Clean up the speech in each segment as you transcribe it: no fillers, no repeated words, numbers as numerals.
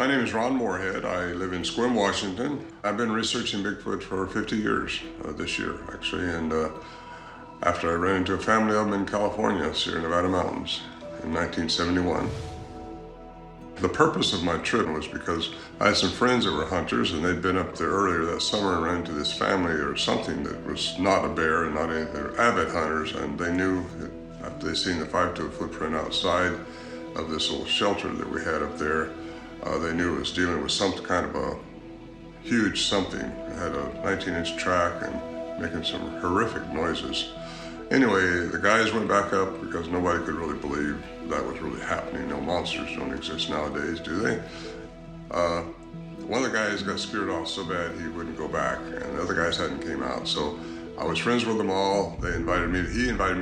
My name is Ron Moorhead. I live in Sequim, Washington. I've been researching Bigfoot for 50 years this year, actually, and after I ran into a family of them in California, Sierra Nevada mountains, in 1971. The purpose of my trip was because I had some friends that were hunters, and they'd been up there earlier that summer and ran into this family or something that was not a bear and not anything. They were avid hunters, and they knew that after they seen the 5-toe footprint outside of this little shelter that we had up there, they knew it was dealing with some kind of a huge something. It had a 19-inch track and making some horrific noises. Anyway, the guys went back up because nobody could really believe that was really happening. No, monsters don't exist nowadays, do they? One of the guys got scared off so bad he wouldn't go back, and the other guys hadn't came out. So I was friends with them all. He invited me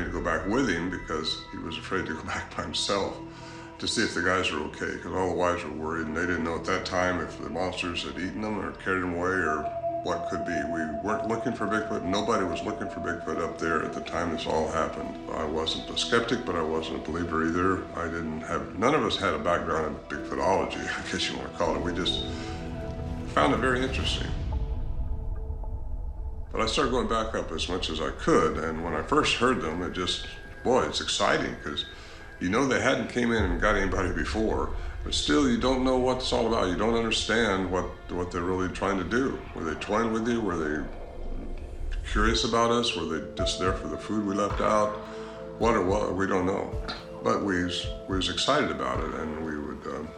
to go back with him because he was afraid to go back by himself to see if the guys were okay, because all the wives were worried, and they didn't know at that time if the monsters had eaten them or carried them away or what could be. We weren't looking for Bigfoot. Nobody was looking for Bigfoot up there at the time this all happened. I wasn't a skeptic, but I wasn't a believer either. None of us had a background in Bigfootology, I guess you want to call it. We just found it very interesting. But I started going back up as much as I could, and when I first heard them, it's exciting, because you know they hadn't came in and got anybody before, but still you don't know what it's all about. You don't understand what they're really trying to do. Were they toying with you? Were they curious about us? Were they just there for the food we left out? What it was, we don't know. But we was excited about it, and we would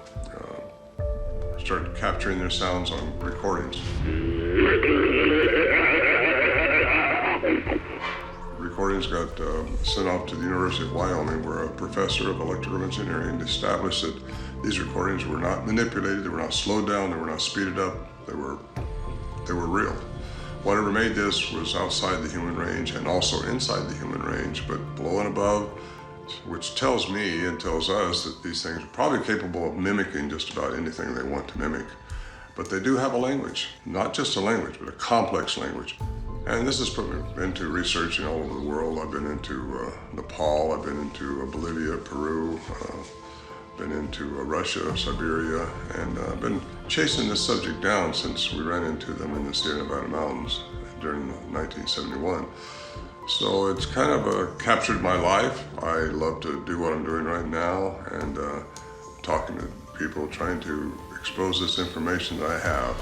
start capturing their sounds on recordings. Recordings got sent off to the University of Wyoming, where a professor of electrical engineering established that these recordings were not manipulated, they were not slowed down, they were not speeded up, they were real. Whatever made this was outside the human range and also inside the human range, but below and above, which tells me and tells us that these things are probably capable of mimicking just about anything they want to mimic. But they do have a language, not just a language, but a complex language. And this has put me into researching all over the world. I've been into Nepal, I've been into Bolivia, Peru, been into Russia, Siberia, and I've been chasing this subject down since we ran into them in the Sierra Nevada mountains during 1971. So it's kind of captured my life. I love to do what I'm doing right now, and talking to people, trying to expose this information that I have.